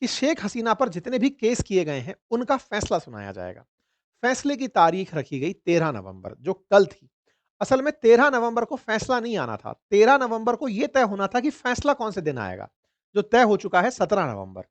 कि शेख हसीना पर जितने भी केस किए गए हैं, उनका फैसला सुनाया जाएगा। फैसले की तारीख रखी गई 13 नवंबर, जो कल थी। असल में 13 नवंबर को फैसला नहीं आना था। 13 नवंबर को यह तय होना था कि फैसला कौन से दिन आएगा, जो तय हो चुका है 17 नवंबर।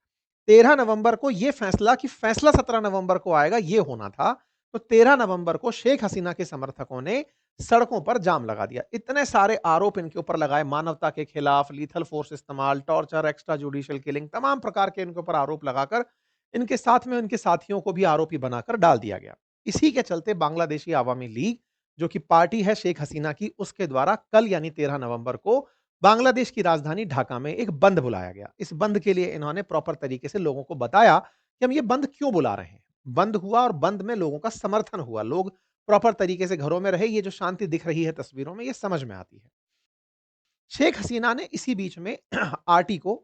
13 नवंबर को यह फैसला कि फैसला 17 नवंबर को आएगा, यह होना था। तो 13 नवंबर को शेख हसीना के समर्थकों ने सड़कों पर जाम लगा दिया। इतने सारे आरोप इनके ऊपर लगाए, मानवता के खिलाफ, लीथल फोर्स इस्तेमाल, टॉर्चर, एक्स्ट्रा जुडिशियल किलिंग, तमाम प्रकार के इनके ऊपर आरोप लगाकर इनके साथ में इनके साथियों को भी आरोपी बनाकर डाल दिया गया। इसी के चलते बांग्लादेशी आवामी लीग, जो कि पार्टी है शेख हसीना की, उसके द्वारा कल यानी 13 नवंबर को बांग्लादेश की राजधानी ढाका में एक बंद बुलाया गया। इस बंद के लिए इन्होंने प्रॉपर तरीके से लोगों को बताया कि हम ये बंद क्यों बुला रहे हैं। बंद हुआ और बंद में लोगों का समर्थन हुआ। लोग प्रॉपर तरीके से घरों में रहे। ये जो शांति दिख रही है तस्वीरों में, ये समझ में आती है। शेख हसीना ने इसी बीच में आरटी को,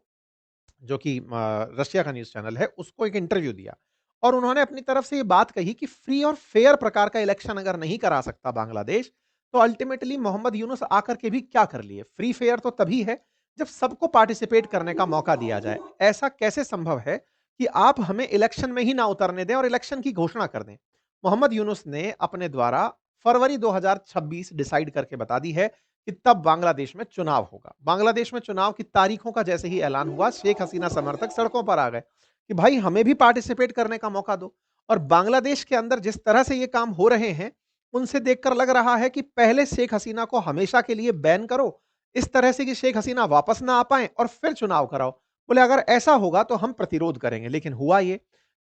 जो कि रशिया का न्यूज़ चैनल है, उसको एक इंटरव्यू दिया और उन्होंने अपनी तरफ से ये बात कही कि फ्री और फेयर प्रकार का इलेक्शन अगर नहीं करा सकता बांग्लादेश, तो अल्टीमेटली मोहम्मद यूनुस आकर के भी क्या कर लिए? फ्री फेयर तो तभी है जब सबको पार्टिसिपेट करने का मौका दिया जाए। ऐसा कैसे संभव है कि आप हमें इलेक्शन में ही ना उतरने दें और इलेक्शन की घोषणा कर दें? मोहम्मद यूनुस ने अपने द्वारा फरवरी 2026 डिसाइड करके बता दी है कि तब बांग्लादेश में चुनाव होगा। बांग्लादेश में चुनाव की तारीखों का जैसे ही ऐलान हुआ, शेख हसीना समर्थक सड़कों पर आ गए कि भाई हमें भी पार्टिसिपेट करने का मौका दो। और बांग्लादेश के अंदर जिस तरह से ये काम हो रहे हैं, उनसे देखकर लग रहा है कि पहले शेख हसीना को हमेशा के लिए बैन करो, इस तरह से कि शेख हसीना वापस ना आ पाएं और फिर चुनाव कराओ। बोले अगर ऐसा होगा तो हम प्रतिरोध करेंगे। लेकिन हुआ ये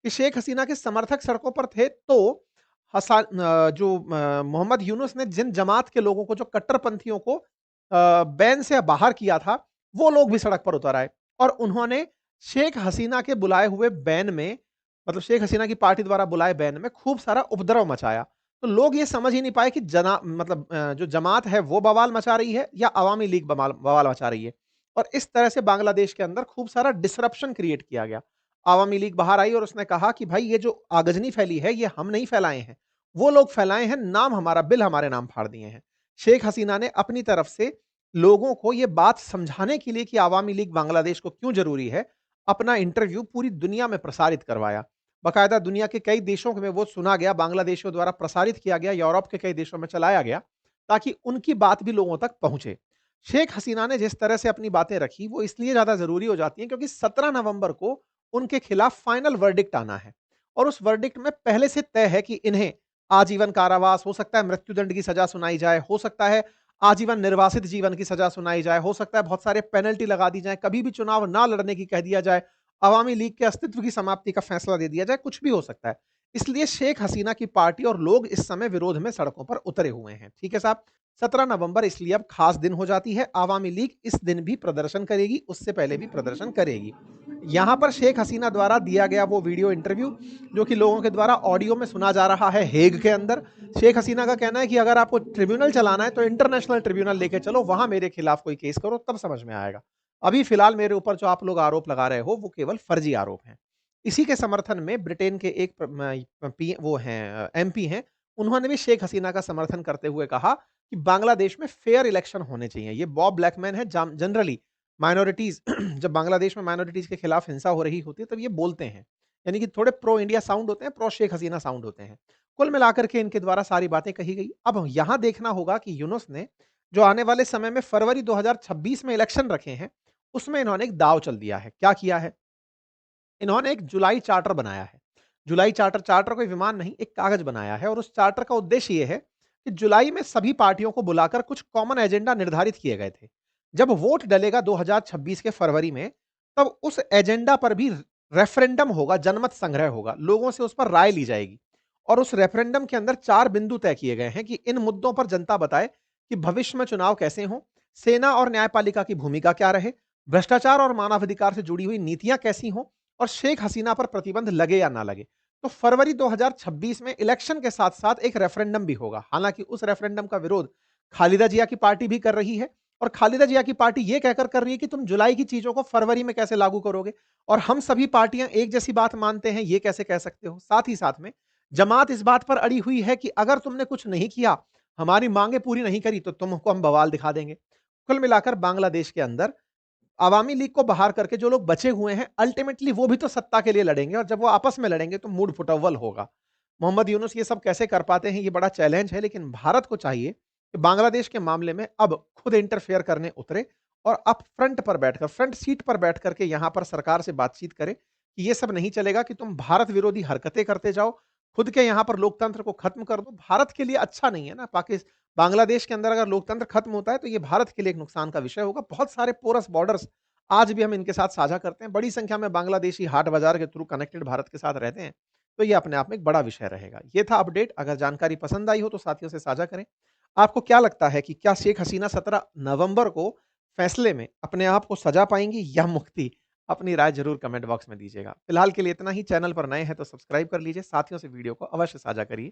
कि शेख हसीना के समर्थक सड़कों पर थे, तो मोहम्मद यूनुस ने जिन जमात के लोगों को, जो कट्टरपंथियों को बैन से बाहर किया था, वो लोग भी सड़क पर उतर आए और उन्होंने शेख हसीना के बुलाए हुए बैन में, मतलब शेख हसीना की पार्टी द्वारा बुलाए बैन में खूब सारा उपद्रव मचाया। तो लोग ये समझ ही नहीं पाए कि जो जमात है वो बवाल मचा रही है या अवामी लीग बवाल बवाल मचा रही है। और इस तरह से बांग्लादेश के अंदर खूब सारा डिसरप्शन क्रिएट किया गया। अवामी लीग बाहर आई और उसने कहा कि भाई ये जो आगजनी फैली है, ये हम नहीं फैलाए हैं, वो लोग फैलाए हैं, नाम हमारा, बिल हमारे नाम फाड़ दिए हैं। शेख हसीना ने अपनी तरफ से लोगों को यह बात समझाने के लिए कि अवामी लीग बांग्लादेश को क्यों जरूरी है, अपना इंटरव्यू पूरी दुनिया में प्रसारित करवाया। बाकायदा दुनिया के कई देशों में वो सुना गया, बांग्लादेशियों द्वारा प्रसारित किया गया, यूरोप के कई देशों में चलाया गया, ताकि उनकी बात भी लोगों तक पहुंचे। शेख हसीना ने जिस तरह से अपनी बातें रखी, वो इसलिए ज्यादा जरूरी हो जाती हैं क्योंकि 17 नवंबर को उनके खिलाफ फाइनल वर्डिक्ट आना है और उस वर्डिक्ट में पहले से तय है कि इन्हें आजीवन कारावास, हो सकता है मृत्युदंड की सजा सुनाई जाए, हो सकता है आजीवन निर्वासित जीवन की सजा सुनाई जाए, हो सकता है बहुत सारे पेनल्टी लगा दी जाए, कभी भी चुनाव ना लड़ने की कह दिया जाए, अवामी लीग के अस्तित्व की समाप्ति का फैसला दे दिया जाए, कुछ भी हो सकता है। इसलिए शेख हसीना की पार्टी और लोग इस समय विरोध में सड़कों पर उतरे हुए हैं। ठीक है साहब, 17 नवंबर इसलिए अब खास दिन हो जाती है। आवामी लीग इस दिन भी प्रदर्शन करेगी, उससे पहले भी प्रदर्शन करेगी। यहां पर शेख हसीना द्वारा दिया गया वो वीडियो इंटरव्यू, जो कि लोगों के द्वारा ऑडियो में सुना जा रहा है हेग के अंदर। शेख हसीना का कहना है कि अगर आपको ट्रिब्यूनल चलाना है तो इंटरनेशनल ट्रिब्यूनल लेके चलो, वहां मेरे खिलाफ कोई केस करो, तब समझ में आएगा। अभी फिलहाल मेरे ऊपर जो आप लोग आरोप लगा रहे हो, वो केवल फर्जी आरोप हैं। इसी के समर्थन में ब्रिटेन के एक वो हैं, एमपी हैं, उन्होंने भी शेख हसीना का समर्थन करते हुए कहा कि बांग्लादेश में फेयर इलेक्शन होने चाहिए। ये बॉब ब्लैकमैन है, जनरली माइनॉरिटीज जब बांग्लादेश में माइनॉरिटीज के खिलाफ हिंसा हो रही होती है तब ये बोलते हैं, यानी कि थोड़े प्रो इंडिया साउंड होते हैं, प्रो शेख हसीना साउंड होते हैं। कुल मिलाकर के इनके द्वारा सारी बातें कही गई। अब यहां देखना होगा कि यूनुस ने जो आने वाले समय में फरवरी 2026 में इलेक्शन रखे हैं, उसमें इन्होंने एक दाव चल दिया है। क्या किया है? इन्होंने एक जुलाई चार्टर बनाया है। जुलाई चार्टर, चार्टर कोई विमान नहीं, एक कागज बनाया है और उस चार्टर का उद्देश्य यह है कि जुलाई में सभी पार्टियों को बुलाकर कुछ कॉमन एजेंडा निर्धारित किए गए थे। जब वोट डलेगा 2026 के फरवरी में, तब उस एजेंडा पर भी रेफरेंडम होगा, जनमत संग्रह होगा, लोगों से उस पर राय ली जाएगी। और उस रेफरेंडम के अंदर 4 बिंदु तय किए गए हैं कि इन मुद्दों पर जनता बताए कि भविष्य में चुनाव कैसे हो, सेना और न्यायपालिका की भूमिका क्या रहे, भ्रष्टाचार और मानवाधिकार से जुड़ी हुई नीतियां कैसी हों और शेख हसीना पर प्रतिबंध लगे या ना लगे। तो फरवरी 2026 में इलेक्शन के साथ साथ एक रेफरेंडम भी होगा। हालांकि उस रेफरेंडम का विरोध खालिदा जिया की पार्टी भी कर रही है और खालिदा जिया की पार्टी यह कहकर कर रही है कि तुम जुलाई की चीजों को फरवरी में कैसे लागू करोगे, और हम सभी पार्टियां एक जैसी बात मानते हैं, यह कैसे कह सकते हो। साथ ही साथ में जमात इस बात पर अड़ी हुई है कि अगर तुमने कुछ नहीं किया, हमारी मांगे पूरी नहीं करी, तो तुमको हम बवाल दिखा देंगे। कुल मिलाकर बांग्लादेश के अंदर अवामी लीग को बाहर करके जो लोग बचे हुए हैं, अल्टीमेटली वो भी तो सत्ता के लिए लड़ेंगे और जब वो आपस में लड़ेंगे तो मूड फुटअव्वल होगा। मोहम्मद यूनुस ये सब कैसे कर पाते हैं, ये बड़ा चैलेंज है, लेकिन भारत को चाहिए कि बांग्लादेश के मामले में अब खुद इंटरफेयर करने उतरे और अब फ्रंट पर बैठकर, फ्रंट सीट पर बैठ करके यहां पर सरकार से बातचीत करे कि ये सब नहीं चलेगा कि तुम भारत विरोधी हरकतें करते जाओ, खुद के यहां पर लोकतंत्र को खत्म कर दो। भारत के लिए अच्छा नहीं है ना। पाकिस्तान, बांग्लादेश के अंदर अगर लोकतंत्र खत्म होता है तो ये भारत के लिए एक नुकसान का विषय होगा। बहुत सारे पोरस बॉर्डर्स आज भी हम इनके साथ साझा करते हैं, बड़ी संख्या में बांग्लादेशी हाट बाजार के थ्रू कनेक्टेड भारत के साथ रहते हैं, तो ये अपने आप में एक बड़ा विषय रहेगा। ये था अपडेट। अगर जानकारी पसंद आई हो तो साथियों से साझा करें। आपको क्या लगता है कि क्या शेख हसीना 17 नवंबर को फैसले में अपने आप को सजा पाएंगी या मुक्ति? अपनी राय जरूर कमेंट बॉक्स में दीजिएगा। फिलहाल के लिए इतना ही। चैनल पर नए हैं तो सब्सक्राइब कर लीजिए, साथियों से वीडियो को अवश्य साझा करिए।